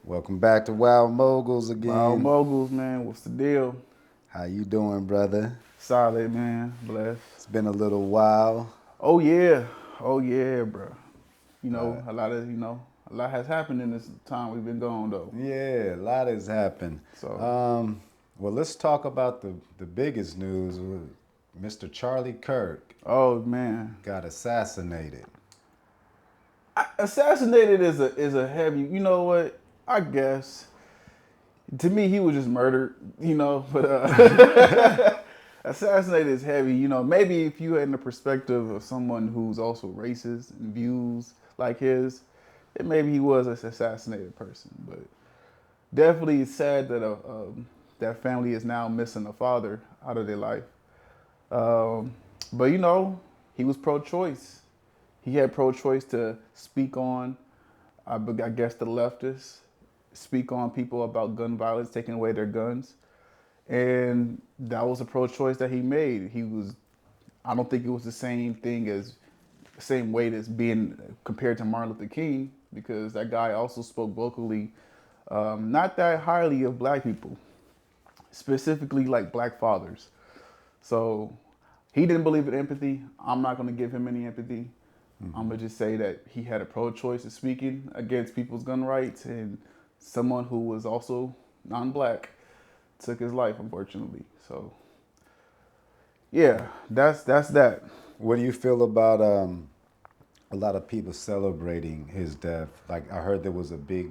Welcome back to Wild Moguls Wild again. Moguls, man. What's the deal? How you doing, brother? Solid, man. Blessed. It's been a little while. Oh yeah. Oh yeah, bro. Uh, A lot has happened in this time we've been gone though. yeah, a lot has happened. So Well, let's talk about the biggest news. Mr. Charlie Kirk oh man. got assassinated. Assassinated is a heavy, you know what? I guess. To me he was just murdered, but assassinated is heavy, maybe if you had in the perspective of someone who's also racist and views like his, then maybe he was an assassinated person. But definitely it's sad that that family is now missing a father out of their life. Um, but he was pro-choice. He had pro-choice to speak on, I guess, the leftists, speak on people about gun violence, taking away their guns, and that was a pro-choice that he made. I don't think it was the same thing as, same weight as being compared to Martin Luther King, because that guy also spoke vocally, not that highly of black people, specifically like black fathers. So he didn't believe in empathy. I'm not going to give him any empathy. I'm going to just say that he had a pro-choice of speaking against people's gun rights, and someone who was also non-black took his life, unfortunately. So yeah, that's that. What do you feel about a lot of people celebrating his death? Like I heard there was a big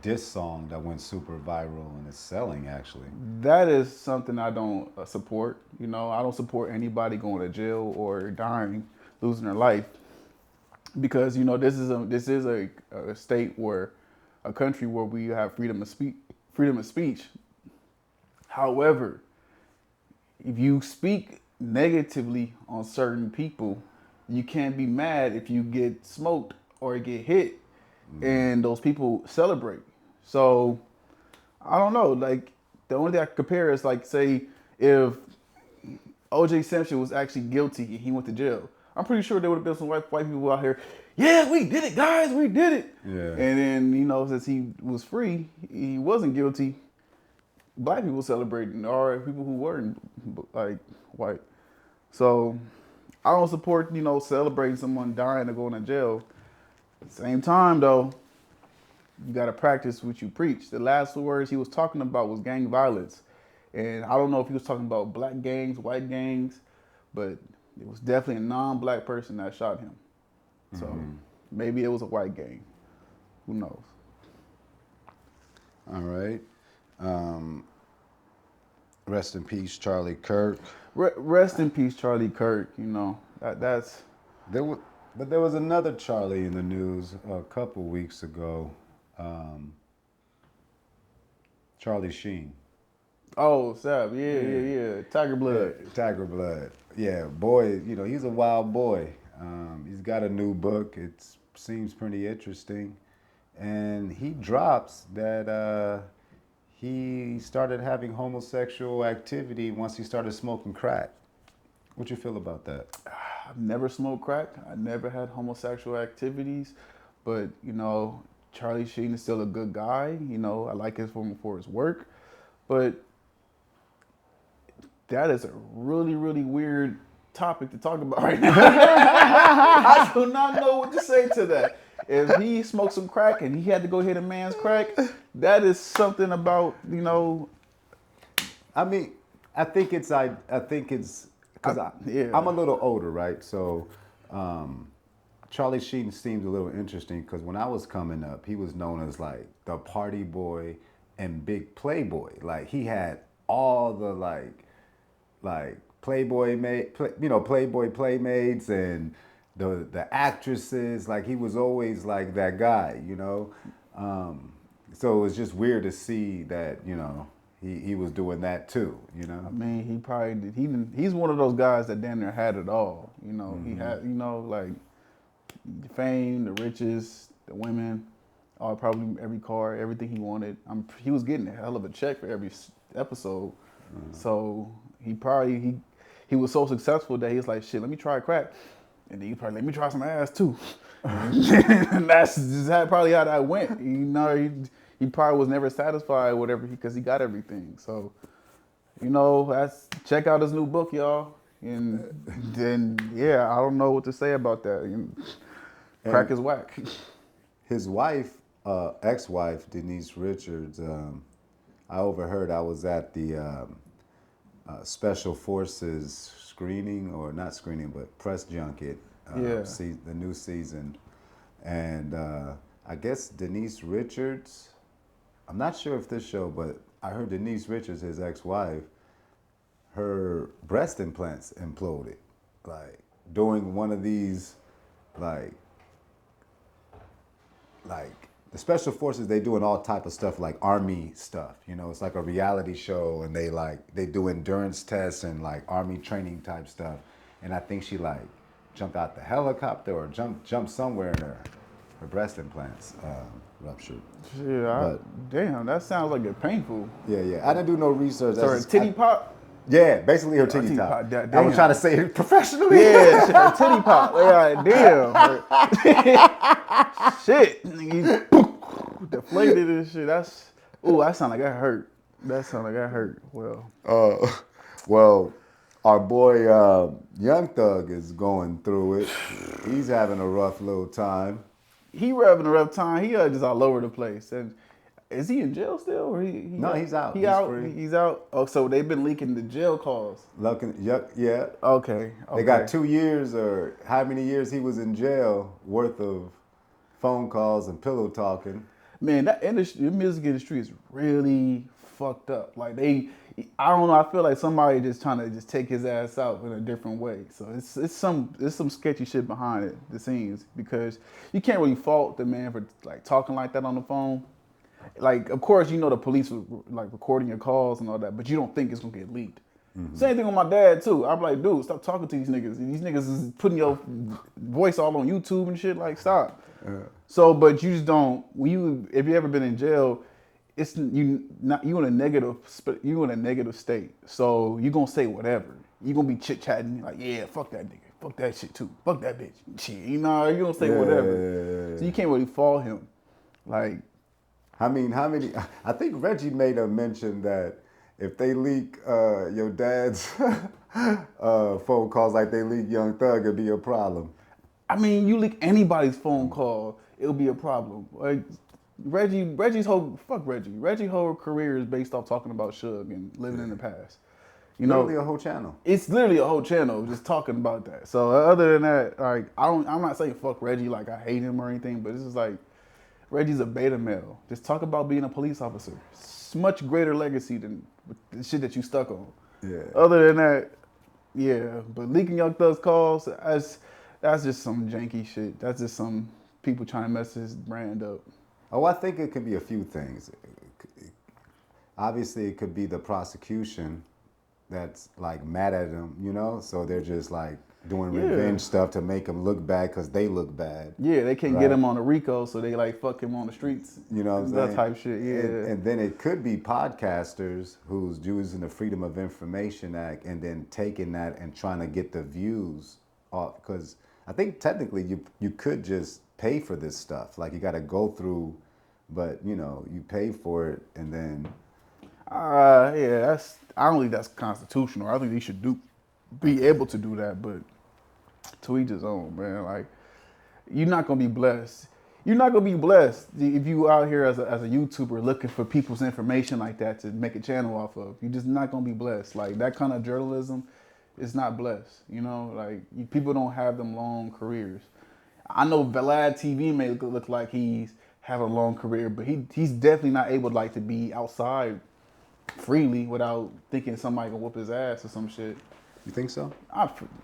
diss song that went super viral and it's selling actually. That is something I don't support. I don't support anybody going to jail or dying, losing their life, because this is a state where, a country where we have freedom of speech. However, if you speak negatively on certain people, you can't be mad if you get smoked or get hit, and those people celebrate. So I don't know. Like, the only thing I can compare is, like, say if OJ Simpson was actually guilty and he went to jail. I'm pretty sure there would have been some white people out here. Yeah, we did it, guys. We did it. Yeah. And then, since he was free, he wasn't guilty. Black people celebrating, or people who weren't like white. So I don't support celebrating someone dying or going to jail. At the same time though, you got to practice what you preach. The last words he was talking about was gang violence, and I don't know if he was talking about black gangs, white gangs, but it was definitely a non-black person that shot him. So maybe it was a white gang. Who knows? All right. Rest in peace, Charlie Kirk. Rest in peace, Charlie Kirk. That's There was, but there was another Charlie in the news a couple weeks ago. Charlie Sheen. oh Sab, yeah. Tiger Blood. Tiger Blood. Yeah, boy, he's a wild boy. He's got a new book. It seems pretty interesting. And he drops that he started having homosexual activity once he started smoking crack. What you feel about that? I've never smoked crack. I never had homosexual activities, but Charlie Sheen is still a good guy. I like his for his work, but that is a really, really weird topic to talk about right now. I do not know what to say to that. If he smoked some crack and he had to go hit a man's crack, that is something about I mean, I think it's because yeah. I'm a little older, right? So Charlie Sheen seemed a little interesting because when I was coming up, he was known as like the party boy and big playboy. Like he had all the Playboy Playboy playmates and the actresses. Like he was always like that guy. So it was just weird to see that he was doing that too. I mean, he probably did. He's one of those guys that damn near had it all. He had, like the fame, the riches, the women, probably every car, everything he wanted. He was getting a hell of a check for every episode. So he was so successful that he was like, shit, let me try crack. And then he probably, let me try some ass too. And that's just probably how that went. he probably was never satisfied with whatever because he got everything. So, check out his new book, y'all. And then, yeah, I don't know what to say about that. Crack is whack. His wife, ex-wife, Denise Richards, I overheard. I was at the Special Forces screening, or not screening, but press junket, Yeah. the new season. And I guess Denise Richards, I'm not sure if this show, but I heard Denise Richards, his ex-wife, her breast implants imploded, like doing one of these, like the special forces, they doing all type of stuff, like army stuff. It's like a reality show, and they do endurance tests and like army training type stuff. And I think she like jumped out the helicopter or jumped somewhere, and her breast implants ruptured. Damn, that sounds like it's painful. Yeah. I didn't do no research. So her titty pop? Yeah, basically her titty top. I was trying to say it professionally. Yeah, her titty pop. Yeah, damn. Shit. Deflated and shit. That sound like that hurt. Well, our boy Young Thug is going through it. He's having a rough little time. He having a rough time. He just all over the place. And is he in jail still? Or No, he's out. He's out. Free. He's out. Oh, so they've been leaking the jail calls. Yeah. Okay. They got 2 years or how many years he was in jail worth of phone calls and pillow talking. Man, that industry, the music industry is really fucked up. Like I don't know. I feel like somebody just trying to just take his ass out in a different way. So it's some sketchy shit behind it, the scenes, because you can't really fault the man for like talking like that on the phone. Like, of course, the police was like recording your calls and all that, but you don't think it's gonna get leaked. Mm-hmm. Same thing with my dad too. I'm like, dude, stop talking to these niggas. These niggas is putting your voice all on YouTube and shit. Like, stop. So, but you just don't. If you ever been in jail, it's you in a negative state. So you gonna say whatever. You gonna be chit chatting like, yeah, fuck that nigga, fuck that shit too, fuck that bitch, shit. You gonna say whatever. So you can't really fault him. Like, I mean, how many? I think Reggie made a mention that if they leak your dad's phone calls like they leak Young Thug, it'd be a problem. I mean, you leak anybody's phone call, it'll be a problem. Like Reggie's whole whole career is based off talking about Suge and living in the past. Literally a whole channel. It's literally a whole channel just talking about that. So other than that, like I'm not saying fuck Reggie like I hate him or anything, but it's just like Reggie's a beta male. Just talk about being a police officer. It's much greater legacy than the shit that you stuck on. Yeah. Other than that, yeah. But leaking Young Thug's calls, that's just some janky shit. That's just some people trying to mess his brand up. Oh, I think it could be a few things. Obviously, it could be the prosecution that's like mad at him, so they're just like doing revenge stuff to make him look bad because they look bad. Yeah, they can't get him on the RICO, so they like fuck him on the streets. You know what I'm saying? That type shit, yeah. And then it could be podcasters who's using the Freedom of Information Act and then taking that and trying to get the views off. Because I think technically you could just pay for this stuff. Like you got to go through, but you pay for it and then. Yeah, I don't think that's constitutional. I think they should be able to do that, but to each his own, man. Like, you're not gonna be blessed. You're not gonna be blessed if you out here as a YouTuber looking for people's information like that to make a channel off of. You're just not gonna be blessed. Like that kind of journalism is not blessed. Like people don't have them long careers. I know Vlad TV may look like he's have a long career, but he's definitely not able to be outside freely without thinking somebody gonna whoop his ass or some shit. You think so?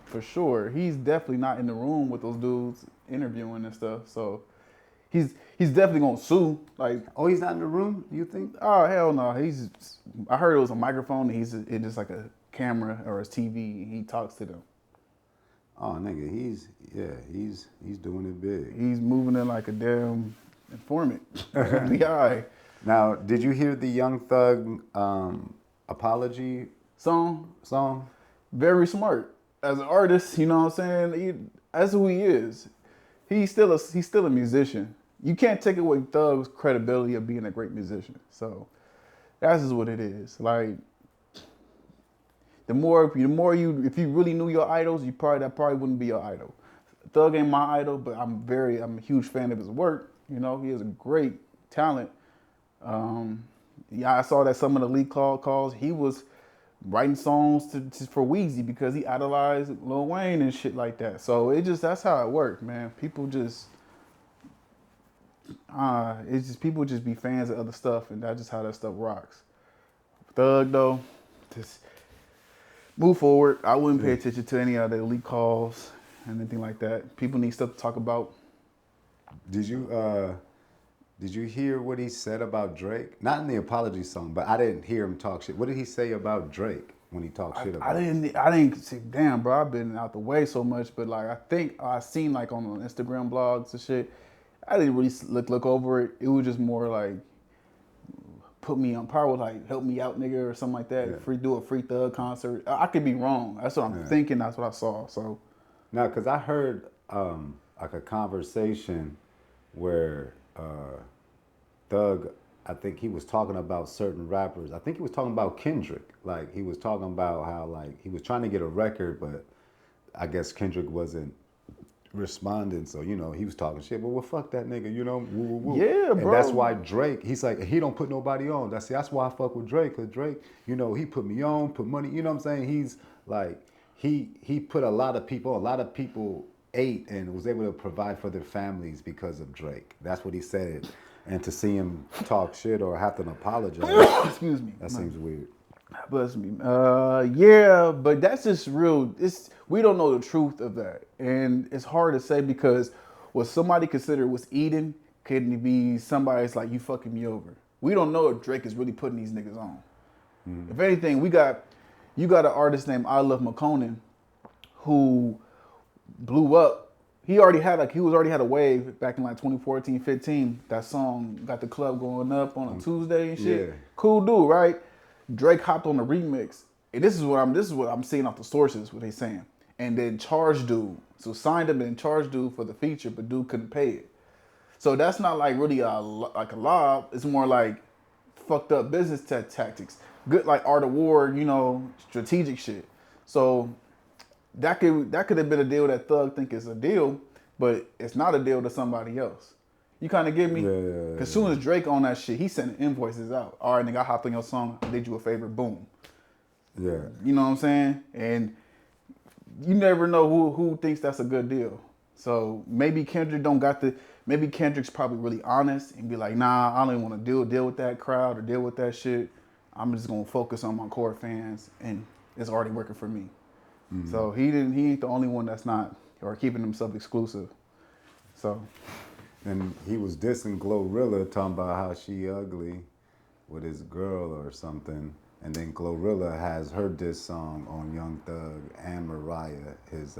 For sure. He's definitely not in the room with those dudes interviewing and stuff. So he's definitely gonna sue. Like, oh, he's not in the room, you think? Oh hell no. I heard it was a microphone and he's just like a camera or his TV and he talks to them. Oh nigga, he's doing it big. He's moving in like a damn informant. FBI. Now, did you hear the Young Thug apology song? Very smart. As an artist, you know what I'm saying? That's who he is. He's still a musician. you can't take away Thug's credibility of being a great musician. So that's just what it is. Like the more you, if you really knew your idols, that probably wouldn't be your idol. Thug ain't my idol, but I'm a huge fan of his work. You know, he has a great talent. Yeah, I saw that some of the lead calls, he was writing songs for Weezy because he idolized Lil Wayne and shit like that. So that's how it worked, man. People just people just be fans of other stuff, and that's just how that stuff rocks. Thug though, just move forward. I wouldn't pay attention to any other elite calls and anything like that. People need stuff to talk about. Did you hear what he said about Drake? Not in the apology song, but I didn't hear him talk shit. What did he say about Drake when he talked shit about it? I didn't say, damn, bro, I've been out the way so much, but like I think I seen like on Instagram blogs and shit. I didn't really look over it. It was just more like put me on par with like help me out, nigga, or something like that. Yeah. Do a free Thug concert. I could be wrong. That's what I'm thinking. That's what I saw. So no, because I heard like a conversation where Thug, I think he was talking about certain rappers. I think he was talking about Kendrick. Like he was talking about how like he was trying to get a record, but I guess Kendrick wasn't responding. So, you know, he was talking shit. But well, fuck that nigga, you know? Woo, woo, woo. Yeah, bro. And that's why Drake, he's like, he don't put nobody on. That's why I fuck with Drake. Because Drake, you know, he put me on, put money. You know what I'm saying? He's like, he put a lot of people on. A lot of people ate and was able to provide for their families because of Drake. That's what he said. And to see him talk shit or have to apologize, excuse me, that seems weird. Bless me. Yeah, but that's just real. We don't know the truth of that, and it's hard to say because what somebody considered was eating could be somebody's like you fucking me over. We don't know if Drake is really putting these niggas on. Mm. If anything, you got an artist named I Love McConan who blew up. He already had a wave back in like 2014, 15. That song got the club going up on a Tuesday and shit. Yeah. Cool dude, right? Drake hopped on the remix, and this is what I'm seeing off the sources, what they saying. And then charged dude, so signed him and charged dude for the feature, but dude couldn't pay it. So that's not like really a lob. It's more like fucked up business tactics. Good like art of war, you know, strategic shit. So that could have been a deal that Thug think is a deal, but it's not a deal to somebody else. You kind of get me? Yeah. Because soon as Drake on that shit, he sending invoices out. All right, nigga, I hopped on your song. I did you a favor. Boom. Yeah. You know what I'm saying? And you never know who thinks that's a good deal. So maybe maybe Kendrick's probably really honest and be like, nah, I don't even want to deal with that crowd or deal with that shit. I'm just going to focus on my core fans, and it's already working for me. Mm-hmm. So he ain't the only one that's not, or keeping himself exclusive. So... And he was dissing Glorilla, talking about how she ugly with his girl or something. And then Glorilla has her diss song on Young Thug and Mariah, his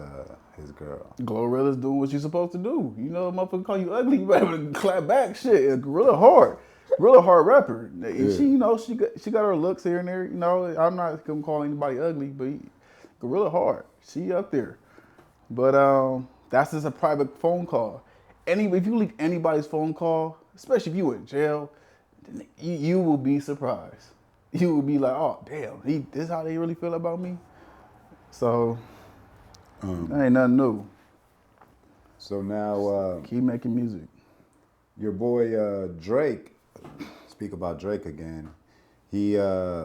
girl. Glorilla's doing what you're supposed to do. You know, a motherfucker call you ugly, you better clap back. Shit, Gorilla hard rapper. And she, you know, she got her looks here and there. You know, I'm not gonna call anybody ugly, but Gorilla hard. She up there. But that's just a private phone call. If you leak anybody's phone call, especially if you in jail, you will be surprised. You will be like, oh, damn, this is how they really feel about me? So, that ain't nothing new. So now... keep making music. Your boy Drake, speak about Drake again, he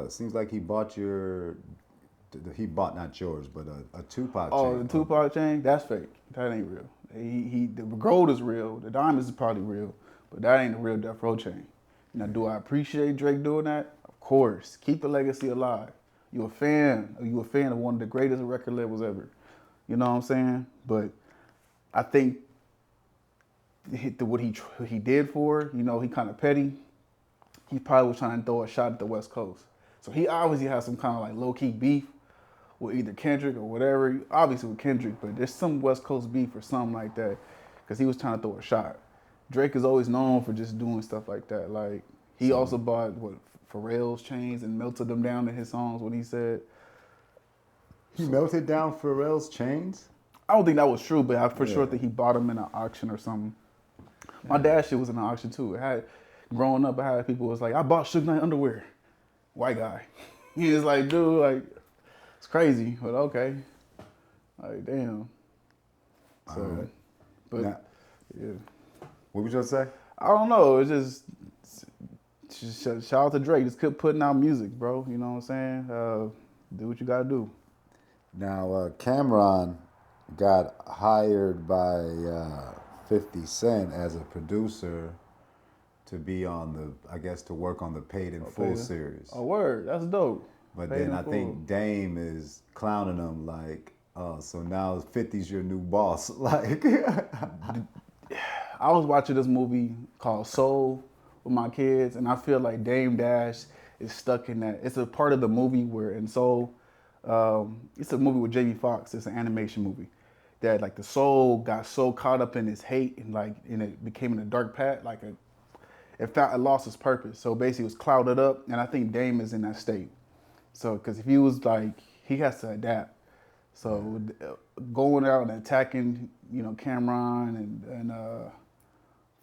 seems like he bought not yours, but a Tupac chain. Oh, the Tupac chain? That's fake. That ain't real. The gold is real. The diamonds is probably real, but that ain't the real Death Row chain. Now, do I appreciate Drake doing that? Of course. Keep the legacy alive. You a fan of one of the greatest record labels ever. You know what I'm saying? But I think what he did for, you know, he kind of petty. He probably was trying to throw a shot at the West Coast. So he obviously has some kind of like low-key beef with either Kendrick or whatever. Obviously with Kendrick, but there's some West Coast beef or something like that because he was trying to throw a shot. Drake is always known for just doing stuff like that. Like, he also bought, Pharrell's chains and melted them down in his songs, what he said. He melted down Pharrell's chains? I don't think that was true, but I for sure think he bought them in an auction or something. My dad shit was in the auction too. Growing up, I had people was like, I bought Suge Knight underwear. White guy. He was like, dude, like, it's crazy, but okay. Like, damn. So, right. but, Now, yeah. what was you gonna say? I don't know. It's just shout out to Drake. Just keep putting out music, bro. You know what I'm saying? Do what you gotta do. Now, Cameron got hired by 50 Cent as a producer to be on the, I guess, to work on the Paid in Full series. Oh, word. That's dope. But Paid then in I Full. think Dame is clowning him like, oh, so now 50's your new boss. Like, I was watching this movie called Soul with my kids, and I feel like Dame Dash is stuck in that. It's a part of the movie where in Soul, it's a movie with Jamie Foxx. It's an animation movie that like the soul got so caught up in his hate and it became in a dark path, it lost its purpose. So basically, it was clouded up, and I think Dame is in that state. So because if he was like, he has to adapt. So going out and attacking, Cameron and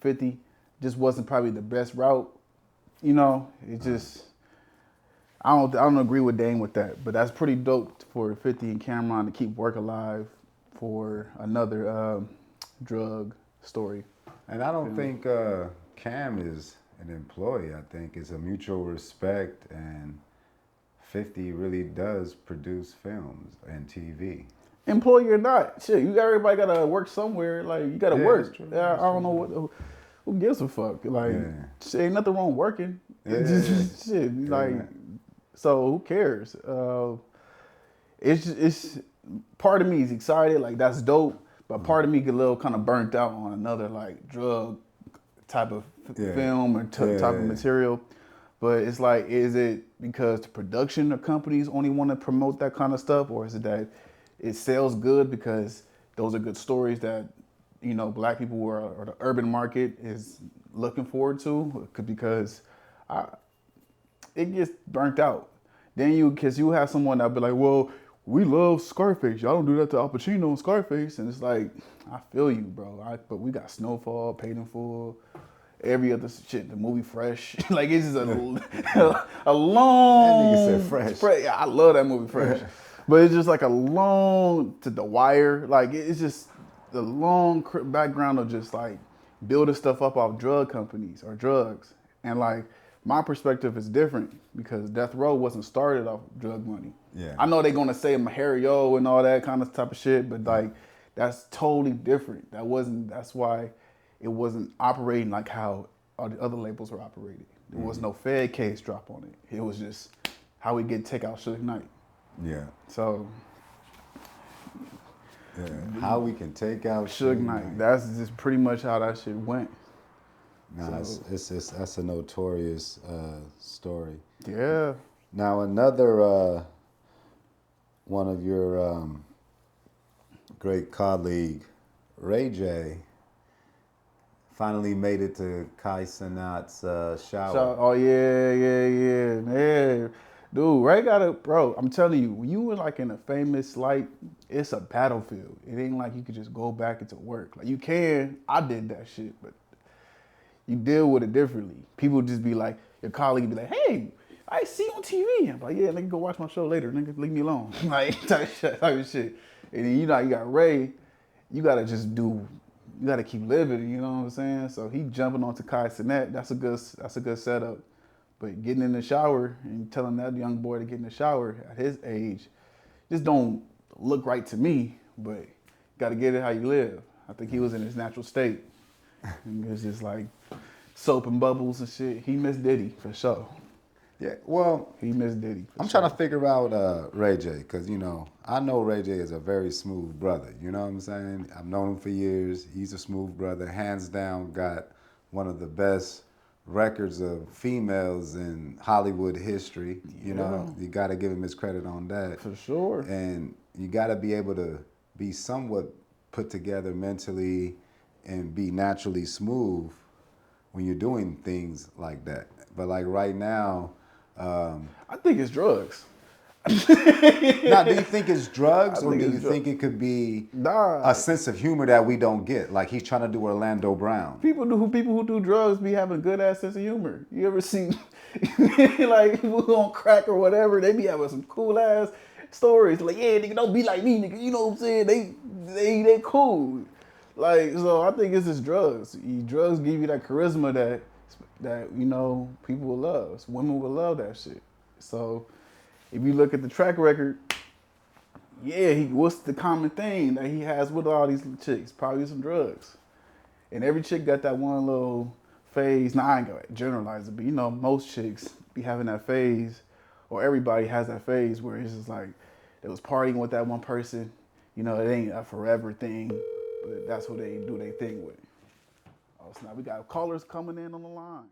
50 just wasn't probably the best route. It just I don't agree with Dame with that, but that's pretty dope for 50 and Cameron to keep work alive for another drug story. and I don't think Cam is an employee. I think it's a mutual respect, and 50 really does produce films and TV. Employee or not, shit, everybody gotta work somewhere. Like you gotta work. That's true. I don't know who gives a fuck. Like shit, ain't nothing wrong working. Shit, like so who cares? It's part of me is excited, like that's dope, but part of me get a little kind of burnt out on another like drug type of film or type of material. But it's like, is it because the production or companies only want to promote that kind of stuff, or is it that it sells good because those are good stories that black people or the urban market is looking forward to? Because it gets burnt out. Then because you have someone that'll be like, well, we love Scarface. Y'all don't do that to Al Pacino and Scarface. And it's like, I feel you, bro. But we got Snowfall, Paid in Full, every other shit, the movie Fresh. Like, it's just a long... That nigga said Fresh. Yeah, I love that movie Fresh. But it's just like a long... To The Wire. Like, it's just the long background of just, like, building stuff up off drug companies or drugs. And, like, my perspective is different because Death Row wasn't started off drug money. Yeah. I know they're gonna say Mahario and all that kind of type of shit, but like that's totally different. That's why it wasn't operating like how all the other labels were operating. There was no Fed case drop on it. It was just how we take out Suge Knight. Yeah. So how we can take out Suge Knight. That's just pretty much how that shit went. Nah, that's a notorious story. Yeah. Now another one of your great colleague, Ray J, finally made it to Kai Cenat's shower. Oh yeah. Man. Dude, Ray bro, I'm telling you, when you were like in a famous light, it's a battlefield. It ain't like you could just go back into work. Like you can, I did that shit, but you deal with it differently. People just be like, your colleague be like, hey, I see you on TV. I'm like, yeah, nigga, go watch my show later, nigga, leave me alone. Like, type of shit. And then, you got Ray, you gotta keep living, you know what I'm saying? So he jumping onto Kai Cenat, that's a good setup. But getting in the shower and telling that young boy to get in the shower at his age, just don't look right to me, but you gotta get it how you live. I think he was in his natural state. And it was just like soap and bubbles and shit. He missed Diddy for sure. Yeah, well, he missed Diddy. I'm trying to figure out Ray J, because I know Ray J is a very smooth brother. You know what I'm saying? I've known him for years. He's a smooth brother, hands down. Got one of the best records of females in Hollywood history. You know, you got to give him his credit on that. For sure. And you got to be able to be somewhat put together mentally and be naturally smooth when you're doing things like that. But like right now, I think it's drugs. Now, do you think it's drugs, I or think do it's you think it could be Nah. a sense of humor that we don't get? Like he's trying to do Orlando Brown. People who do drugs be having a good ass sense of humor. You ever seen like people who on crack or whatever? They be having some cool ass stories. Like, yeah, nigga, don't be like me, nigga. You know what I'm saying? They cool. Like, so I think it's just drugs. Drugs give you that charisma that you know people will love. Women will love that shit. So if you look at the track record, yeah, what's the common thing that he has with all these chicks? Probably some drugs. And every chick got that one little phase. Now, I ain't gonna generalize it, but you know, most chicks be having that phase, or everybody has that phase where it's just like, it was partying with that one person. You know, it ain't a forever thing, but that's what they do their thing with. Oh, so now we got callers coming in on the line.